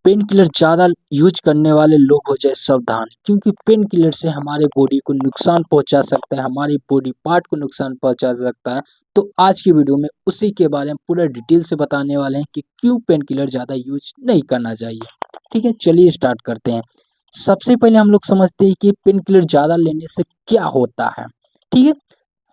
Pain killer ज़्यादा use करने वाले लोग हो जाए सावधान, क्योंकि पेन किलर से हमारे बॉडी को नुकसान पहुंचा सकता है, हमारी बॉडी पार्ट को नुकसान पहुंचा सकता है। तो आज की वीडियो में उसी के बारे में पूरा डिटेल से बताने वाले हैं कि क्यों पेन किलर ज़्यादा यूज नहीं करना चाहिए। ठीक है, चलिए स्टार्ट करते हैं। सबसे पहले हम लोग समझते हैं कि पेन किलर ज़्यादा लेने से क्या होता है। ठीक है,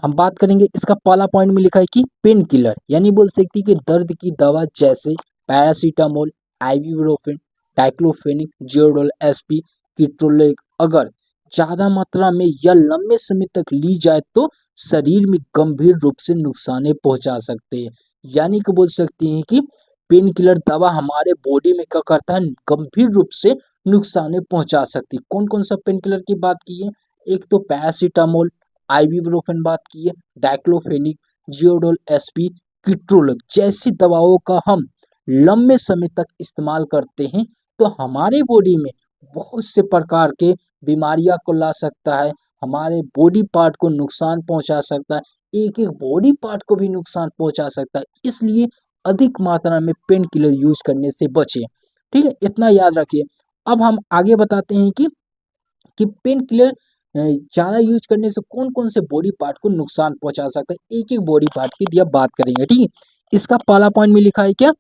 हम बात करेंगे। इसका पहला पॉइंट में लिखा है कि पेन किलर यानी बोल सकती है कि दर्द की दवा जैसे पैरासीटामोल, आइबुप्रोफेन, डाइक्लोफेनिक, जियोडोल, एसपी, कीटोलेक अगर ज्यादा मात्रा में या लंबे समय तक ली जाए तो शरीर में गंभीर रूप से नुकसान पहुंचा सकते हैं। यानी कि बोल सकती हैं कि पेन किलर दवा हमारे बॉडी में क्या करता है, गंभीर रूप से नुकसान पहुंचा सकती है। कौन कौन सा पेन किलर की बात की है? एक तो पैरासीटामोल, आइबुप्रोफेन बात की है, डाइक्लोफेनिक, जियोडोल, एसपी, कीटोलेक जैसी दवाओं का हम लंबे समय तक इस्तेमाल करते हैं तो हमारे बॉडी में बहुत से प्रकार के बीमारियां को ला सकता है, हमारे बॉडी पार्ट को नुकसान पहुंचा सकता है, एक एक बॉडी पार्ट को भी नुकसान पहुंचा सकता है। इसलिए अधिक मात्रा में पेन किलर यूज करने से बचें। ठीक है, इतना याद रखिए। अब हम आगे बताते हैं कि पेन किलर ज़्यादा यूज करने से कौन कौन से बॉडी पार्ट को नुकसान पहुंचा सकता है। एक एक बॉडी पार्ट की भी अब बात करेंगे। ठीक है, इसका पहला पॉइंट में लिखा है क्या,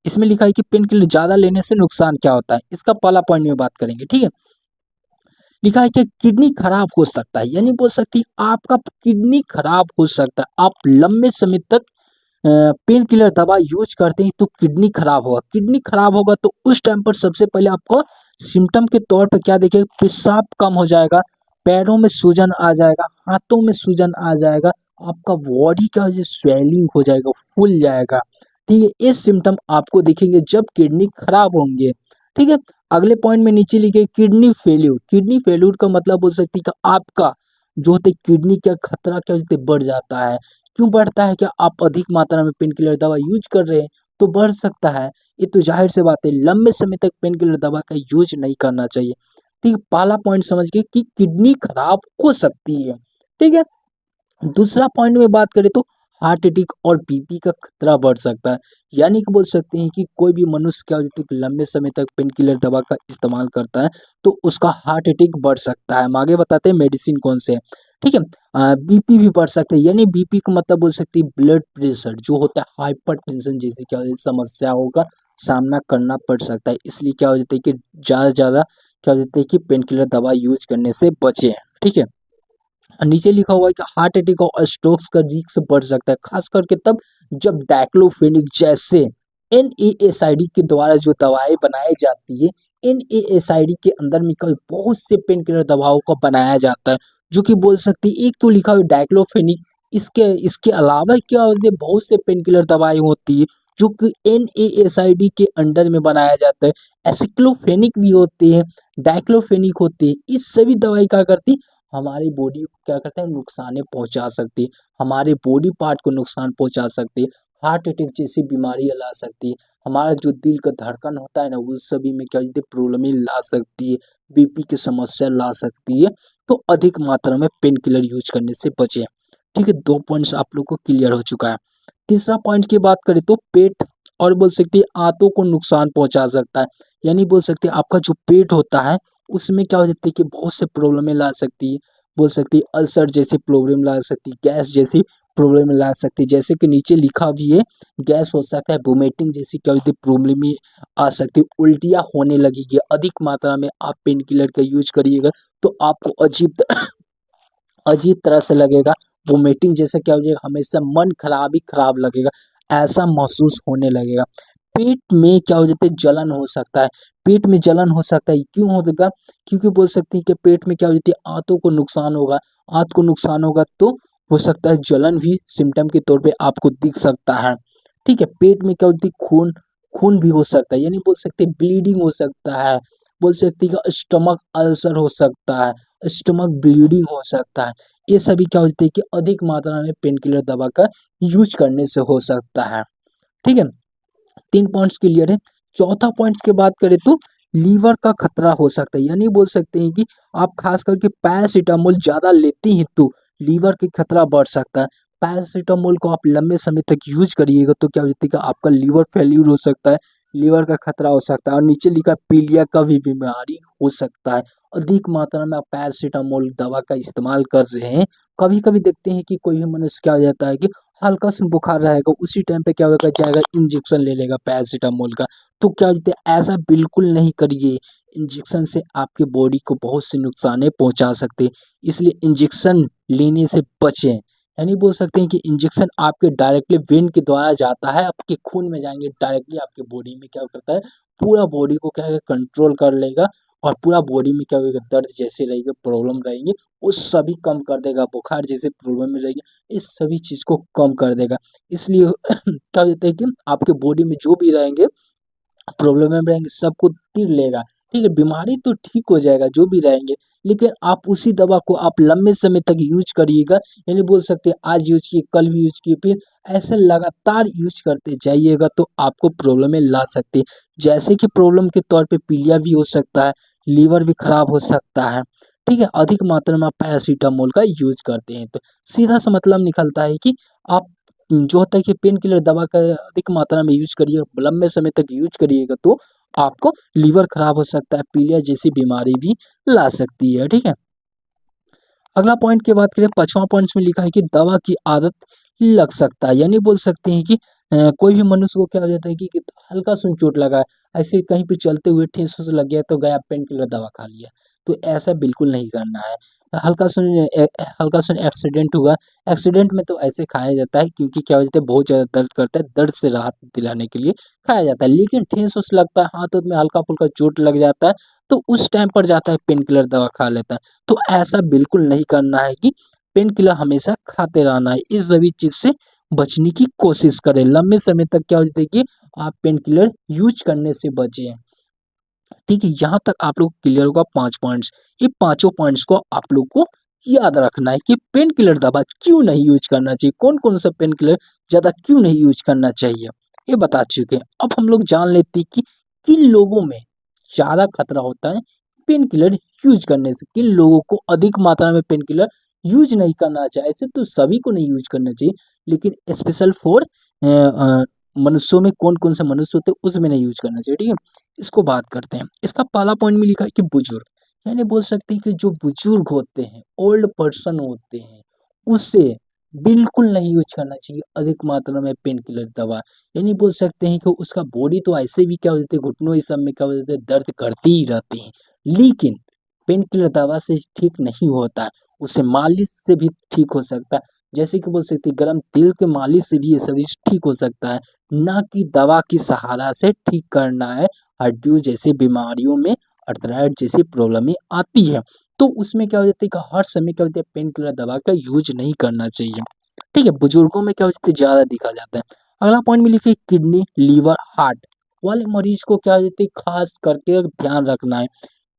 इसमें लिखा है कि पेन किलर ज़्यादा लेने से नुकसान क्या होता है। इसका पहला पॉइंट में बात करेंगे। ठीक है, लिखा है कि किडनी खराब हो सकता है, यानी बोल सकती है आपका किडनी खराब हो सकता है। आप लंबे समय तक पेन किलर दवा यूज करते हैं तो किडनी खराब होगा। किडनी खराब होगा तो उस टाइम पर सबसे पहले आपको सिम्टम के तौर पर क्या देखेगा, पेशाब कम हो जाएगा, पैरों में सूजन आ जाएगा, हाथों में सूजन आ जाएगा, आपका बॉडी का जो स्वेलिंग हो जाएगा, फूल जाएगा। ठीक है, ये सिम्टम आपको दिखेंगे जब किडनी खराब होंगे। ठीक है, अगले पॉइंट में नीचे लिखे किडनी फेल्यूर। किडनी फेल्यूर का मतलब हो सकती है कि आपका जो होते किडनी का खतरा क्या होते बढ़ जाता है। क्यों बढ़ता है? क्या आप अधिक मात्रा में पेन किलर दवा यूज कर रहे हैं तो बढ़ सकता है। ये तो जाहिर सी बात है, लंबे समय तक पेन किलर दवा का यूज नहीं करना चाहिए। ठीक है, पहला पॉइंट समझ गए कि किडनी खराब हो सकती है। ठीक है, दूसरा पॉइंट में बात करें तो हार्ट अटैक और बीपी का खतरा बढ़ सकता है। यानी कि बोल सकते हैं कि कोई भी मनुष्य क्या होता है कि लंबे समय तक पेन किलर दवा का इस्तेमाल करता है तो उसका हार्ट अटैक बढ़ सकता है। हम आगे बताते हैं मेडिसिन कौन से हैं। ठीक है, बीपी भी बढ़ सकता है, यानी बीपी का मतलब बोल सकती है ब्लड प्रेशर जो होता है, हाइपर टेंशन जैसी क्या होती है समस्याओं का सामना करना पड़ सकता है। इसलिए क्या हो जाता है कि ज़्यादा ज़्यादा क्या हो जाता है कि पेन किलर दवा यूज करने से बचें। ठीक है, नीचे लिखा हुआ है कि हार्ट अटैक और स्ट्रोक्स का रिस्क बढ़ सकता है, खास करके तब जब डाइक्लोफेनिक जैसे एनएएसआईडी के द्वारा जो दवाएं बनाई जाती है, एनएएसआईडी के अंदर में कई बहुत से पेन किलर दवाओं को बनाया जाता है जो कि बोल सकती है। एक तो लिखा हुआ डाइक्लोफेनिक, इसके इसके अलावा क्या होते हैं बहुत से पेन किलर दवाएं होती है जो कि एनएएसआईडी के अंडर में बनाया जाता है। एसिक्लोफेनिक भी होते हैं, डाइक्लोफेनिक होते हैं। इस सभी दवाई क्या करती है, हमारी बॉडी को क्या करता है, नुकसान पहुंचा सकती है, हमारे बॉडी पार्ट को नुकसान पहुंचा सकती है, हार्ट अटैक जैसी बीमारियां ला सकती है, हमारा जो दिल का धड़कन होता है ना उस सभी में क्या होती है प्रॉब्लम ला सकती है, बीपी की समस्या ला सकती है। तो अधिक मात्रा में पेन किलर यूज करने से बचे। ठीक है, दो पॉइंट्स आप लोग को क्लियर हो चुका है। तीसरा पॉइंट की बात करें तो पेट और बोल सकती है आंतों को नुकसान पहुंचा सकता है। यानी बोल सकते हैं आपका जो पेट होता है उसमें क्या हो जाती है कि बहुत से प्रॉब्लम ला सकती है। बोल सकती है अल्सर जैसी प्रॉब्लम ला सकती है, गैस जैसी प्रॉब्लम ला सकती है, जैसे कि नीचे लिखा भी है गैस हो सकता है, वोमिटिंग जैसी क्या होती है प्रॉब्लम ही आ सकती है, उल्टियाँ होने लगेगी। अधिक मात्रा में आप पेन किलर का यूज करिएगा तो आपको अजीब अजीब तरह से लगेगा, वोमिटिंग जैसे क्या हो जाएगा, हमेशा मन खराब ही खराब लगेगा, ऐसा महसूस होने लगेगा। पेट में क्या हो जाता है, जलन हो सकता है। पेट में जलन हो सकता है, क्यों होगा? क्योंकि बोल सकती है कि पेट में क्या हो जाती है, आंतों को नुकसान होगा। आंत को नुकसान होगा तो हो सकता है जलन भी सिम्टम के तौर पे आपको दिख सकता है। ठीक है, पेट में क्या होती है, खून खून भी हो सकता है, यानी बोल सकते हैं ब्लीडिंग हो सकता है। बोल सकती है कि स्टमक अल्सर हो सकता है, स्टमक ब्लीडिंग हो सकता है। ये सभी क्या होती है कि अधिक मात्रा में पेन किलर दवा का यूज करने से हो सकता है। ठीक है, तीन पॉइंट्स क्लियर है। चौथा पॉइंट की बात करें तो लीवर का खतरा हो सकता है, यानी बोल सकते हैं कि आप खास करके पैरासीटामोल ज्यादा लेते हैं तो लीवर का खतरा बढ़ सकता है। पैरासीटामोल को आप लंबे समय तक यूज करिएगा तो क्या होता है कि आपका लीवर फेल्यूर हो सकता है, लीवर का खतरा हो सकता है, और नीचे लिखा पीलिया का भी बीमारी हो सकता है। अधिक मात्रा में आप पैरासीटामोल दवा का इस्तेमाल कर रहे हैं, कभी कभी देखते हैं कि कोई भी मनुष्य क्या हो जाता है कि हल्का सा बुखार रहेगा, उसी टाइम पे क्या होगा, जाएगा इंजेक्शन ले लेगा पैरासीटामोल का। तो क्या होता है, ऐसा बिल्कुल नहीं करिए। इंजेक्शन से आपके बॉडी को बहुत से नुकसान पहुंचा सकते हैं, इसलिए इंजेक्शन लेने से बचें। यानी बोल सकते हैं कि इंजेक्शन आपके डायरेक्टली वेन के द्वारा जाता है, आपके खून में जाएंगे डायरेक्टली, आपके बॉडी में क्या करता है, पूरा बॉडी को क्या है कंट्रोल कर लेगा, और पूरा बॉडी में क्या होगा, दर्द जैसे रहेगा, प्रॉब्लम रहेंगे, वो सभी कम कर देगा। बुखार जैसे प्रॉब्लम में रहेगी, इस सभी चीज को कम कर देगा। इसलिए क्या होता है कि आपके बॉडी में जो भी रहेंगे, प्रॉब्लम में रहेंगे, सबको पीर लेगा। ठीक है, बीमारी तो ठीक हो जाएगा जो भी रहेंगे, लेकिन आप उसी दवा को आप लंबे समय तक यूज करिएगा। यानी बोल सकते हैं आज यूज किए, कल भी यूज किए, फिर ऐसे लगातार यूज करते जाइएगा तो आपको प्रॉब्लम में ला सकते हैं। जैसे कि प्रॉब्लम के तौर पे पीलिया भी हो सकता है, लीवर भी खराब हो सकता है। ठीक है, अधिक मात्रा में आप पैरासीटामोल का यूज करते हैं तो सीधा सा मतलब निकलता है कि आप जो होता है कि पेन किलर दवा का अधिक मात्रा में यूज करिए, लंबे समय तक यूज करिएगा तो आपको लीवर खराब हो सकता है, पीलिया जैसी बीमारी भी ला सकती है। ठीक है, अगला पॉइंट की बात करें, 5वां पॉइंट में लिखा है कि दवा की आदत लग सकता है। यानी बोल सकते हैं कि कोई भी मनुष्य को क्या हो जाता है कि हल्का सुन चोट लगा है, ऐसे कहीं पे चलते हुए ठेस उस लग गया तो गया पेन किलर दवा खा लिया, तो ऐसा बिल्कुल नहीं करना है। हल्का सुन एक्सीडेंट हुआ, एक्सीडेंट में तो ऐसे खाया जाता है, क्योंकि क्या हो जाता है, बहुत ज़्यादा दर्द करता है, दर्द से राहत दिलाने के लिए खाया जाता है। लेकिन ठेस उस लगता है, हाथ में हल्का फुल्का चोट लग जाता है, तो उस टाइम पर जाता है पेन किलर दवा खा लेता है। तो ऐसा बिल्कुल नहीं करना है कि पेन किलर हमेशा खाते रहना है। इस सभी चीज से बचने की कोशिश करें। लंबे समय तक क्या होता है कि आप पेन किलर यूज करने से बचें। ठीक है, यहाँ तक आप लोग क्लियर होगा 5 पॉइंट्स। ये पांचों पॉइंट्स को आप लोग को याद रखना है कि पेन किलर दवा क्यों नहीं यूज करना चाहिए, कौन कौन सा पेन किलर ज्यादा क्यों नहीं यूज करना चाहिए, ये बता चुके हैं। अब हम लोग जान लेते हैं कि किन लोगों में ज्यादा खतरा होता है पेन किलर यूज करने से, किन लोगों को अधिक मात्रा में पेन किलर यूज नहीं करना चाहिए। ऐसे तो सभी को नहीं यूज करना चाहिए, लेकिन स्पेशल फॉर मनुष्यों में कौन कौन से मनुष्य होते हैं उसमें नहीं यूज करना चाहिए। ठीक है, इसको बात करते हैं। इसका पहला पॉइंट में लिखा है कि बुजुर्ग, यानी बोल सकते हैं कि जो बुजुर्ग होते हैं, ओल्ड पर्सन होते हैं, उससे बिल्कुल नहीं यूज करना चाहिए अधिक मात्रा में पेन किलर दवा। यानी बोल सकते हैं कि उसका बॉडी तो ऐसे भी क्या हो जाते हैं, घुटनों इस सब में क्या हो जाते हैं, दर्द करते ही रहते हैं, लेकिन पेन किलर दवा से ठीक नहीं होता है, उसे मालिश से भी ठीक हो सकता है। जैसे कि बोल सकते हैं गर्म तेल के मालिश से भी ये शरीर ठीक हो सकता है, ना कि दवा की सहारा से ठीक करना है। हड्डियों जैसी बीमारियों में, अर्थराइड जैसी प्रॉब्लम आती है, तो उसमें क्या हो जाता है कि हर समय क्या होता है, पेन किलर दवा का यूज नहीं करना चाहिए। ठीक है, बुजुर्गों में क्या हो जाता है, ज्यादा दिखा जाता है। अगला पॉइंट में लिखिए किडनी, लीवर, हार्ट वाले मरीज को क्या हो जाता है, खास करके ध्यान रखना है।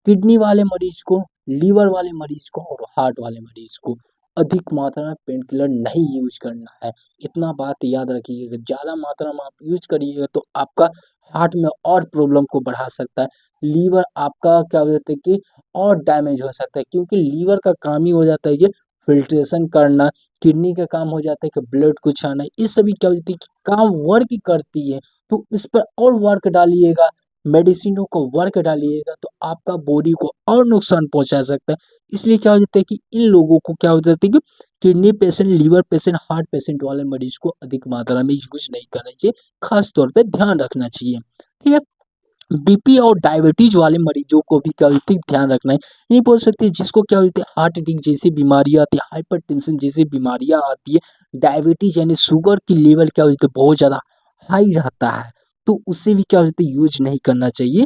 किडनी वाले मरीज को, लीवर वाले मरीज को और हार्ट वाले मरीज को अधिक मात्रा में पेन किलर नहीं यूज करना है। इतना बात याद रखिएगा, ज्यादा मात्रा में आप यूज करिएगा तो आपका हार्ट में और प्रॉब्लम को बढ़ा सकता है। लीवर आपका क्या हो जाता है कि और डैमेज हो सकता है, क्योंकि लीवर का काम ही हो जाता है कि फिल्ट्रेशन करना, किडनी का काम हो जाता है कि ब्लड को छाना। ये सभी क्या होती है कि काम वर्क करती है, तो इस पर और वर्क डालिएगा, मेडिसिनों को वर्क डालिएगा तो आपका बॉडी को और नुकसान पहुंचा सकता है। इसलिए क्या हो जाता है कि इन लोगों को क्या हो जाता है कि kidney patient, liver patient, heart patient वाले मरीज को अधिक मात्रा में यूज नहीं करना चाहिए, खास तौर पे ध्यान रखना चाहिए। ठीक है, बीपी और डायबिटीज वाले मरीजों को भी क्या होती है, ध्यान रखना है। नहीं बोल सकते जिसको क्या होती है, हार्ट अटैक जैसी बीमारियां आती है, हाइपरटेंशन जैसी बीमारियां आती है, डायबिटीज यानी शुगर की लेवल क्या होती है, बहुत ज़्यादा हाई रहता है, तो उससे भी क्या होता है, यूज नहीं करना चाहिए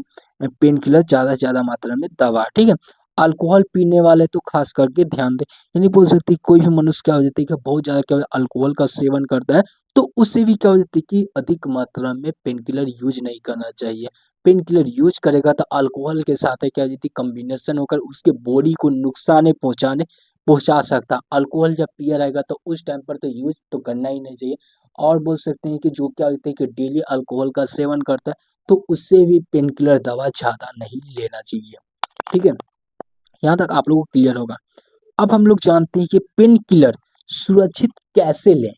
पेन किलर ज़्यादा से ज़्यादा मात्रा में दवा। ठीक है, अल्कोहल पीने वाले तो खास करके ध्यान दें। ये नहीं बोल सकते कोई भी मनुष्य क्या हो जाता है कि बहुत ज़्यादा क्या अल्कोहल का सेवन करता है, तो उससे भी क्या हो जाता है कि अधिक मात्रा में पेन किलर यूज नहीं करना चाहिए। पेन किलर यूज करेगा तो अल्कोहल के साथ है क्या होती है, कॉम्बिनेशन होकर उसके बॉडी को नुकसान पहुंचा सकता है। अल्कोहल जब पिया रहेगा तो उस टाइम पर तो यूज तो करना ही नहीं चाहिए। और बोल सकते हैं कि जो क्या होता है कि डेली अल्कोहल का सेवन करता है, तो उससे भी पेन किलर दवा ज़्यादा नहीं लेना चाहिए। ठीक है, यहाँ तक आप लोगों को क्लियर होगा। अब हम लोग जानते हैं कि पेन किलर सुरक्षित कैसे लें,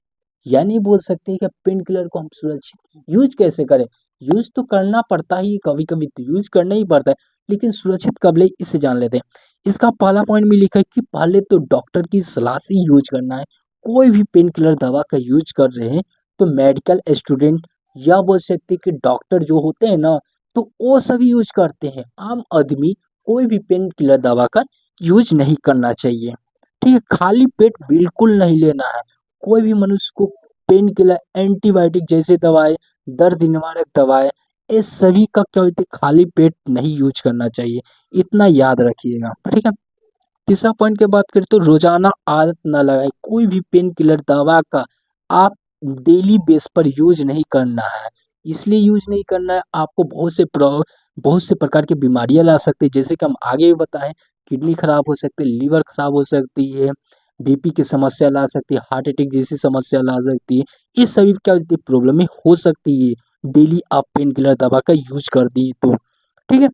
यानी बोल सकते हैं कि पेन किलर को हम सुरक्षित यूज कैसे करें। यूज तो करना पड़ता ही, कभी कभी तो यूज करना ही पड़ता है, लेकिन सुरक्षित कब ले इससे जान लेते हैं। इसका पहला पॉइंट में लिखा है कि पहले तो डॉक्टर की सलाह से यूज करना है। कोई भी पेन किलर दवा का यूज कर रहे हैं तो मेडिकल स्टूडेंट या बोल सकते हैं कि डॉक्टर जो होते हैं ना, तो वो सभी यूज करते हैं। आम आदमी कोई भी पेन किलर दवा का यूज नहीं करना चाहिए। ठीक है, खाली पेट बिल्कुल नहीं लेना है। कोई भी मनुष्य को पेन किलर, एंटीबायोटिक जैसे दवाएं, दर्द निवारक दवाएं, ये सभी का क्या होती है, खाली पेट नहीं यूज करना चाहिए। इतना याद रखिएगा, ठीक है। तीसरा पॉइंट की बात करें तो रोजाना आदत ना लगाए। कोई भी पेन किलर दवा का आप डेली बेस पर यूज नहीं करना है। इसलिए यूज नहीं करना है, आपको बहुत से प्रकार की बीमारियां ला सकती है, जैसे कि हम आगे भी बताएं। किडनी खराब हो सकती है, लीवर खराब हो सकती है, बीपी की समस्या ला सकती है, हार्ट अटैक जैसी समस्या ला सकती है। ये सभी क्या होती है, प्रॉब्लम हो सकती है डेली आप पेन किलर दवा का यूज कर दी तो। ठीक है,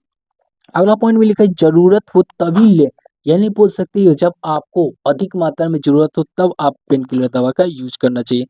अगला पॉइंट में लिखा है जरूरत हो तभी ले। यह नहीं बोल सकती है जब आपको अधिक मात्रा में जरूरत हो तब आप पेन किलर दवा का यूज करना चाहिए।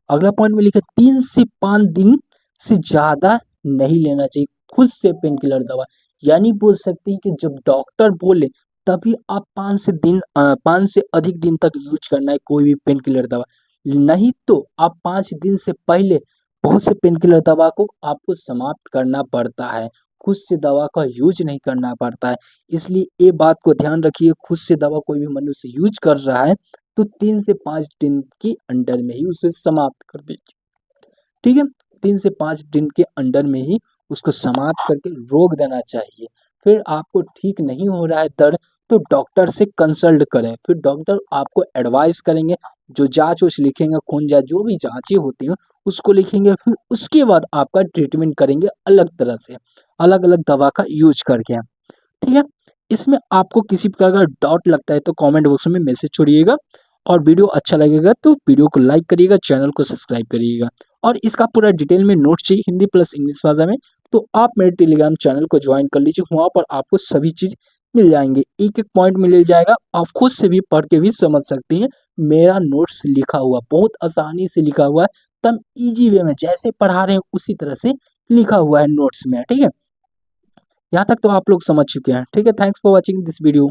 अगला पॉइंट में लिखा है 3 से 5 दिन से ज्यादा नहीं लेना चाहिए खुद से पेन किलर दवा। यानी बोल सकते हैं कि जब डॉक्टर बोले तभी आप 5 से अधिक दिन तक यूज करना है कोई भी पेन किलर दवा। नहीं तो आप 5 दिन से पहले बहुत से पेन किलर दवा को आपको समाप्त करना पड़ता है। खुद से दवा का यूज नहीं करना पड़ता है। इसलिए ये बात को ध्यान रखिए, खुद से दवा कोई भी मनुष्य यूज कर रहा है तो 3 से 5 दिन के अंडर में ही उसे समाप्त कर दीजिए। ठीक है, 3 से 5 दिन के अंडर में ही उसको समाप्त करके रोक देना चाहिए। फिर आपको ठीक नहीं हो रहा है दर्द तो डॉक्टर से कंसल्ट करें। फिर डॉक्टर आपको एडवाइस करेंगे, जो जांच उच लिखेंगे, खून जांच जो भी जांचें होती हैं उसको लिखेंगे। फिर उसके बाद आपका ट्रीटमेंट करेंगे अलग तरह से, अलग अलग दवा का यूज करके। ठीक है, इसमें आपको किसी प्रकार का डाउट लगता है तो कमेंट बॉक्स में मैसेज छोड़िएगा। और वीडियो अच्छा लगेगा तो वीडियो को लाइक करिएगा, चैनल को सब्सक्राइब करिएगा। और इसका पूरा डिटेल में नोट चाहिए हिंदी प्लस इंग्लिश भाषा में, तो आप मेरे टेलीग्राम चैनल को ज्वाइन कर लीजिए। वहाँ पर आपको सभी चीज मिल जाएंगे, एक एक पॉइंट मिल जाएगा। आप खुद से भी पढ़ के भी समझ सकते हैं। मेरा नोट्स लिखा हुआ बहुत आसानी से लिखा हुआ है, तब इजी वे में जैसे पढ़ा रहे हैं उसी तरह से लिखा हुआ है नोट्स में। ठीक है, यहाँ तक तो आप लोग समझ चुके हैं। ठीक है, thanks for watching this video.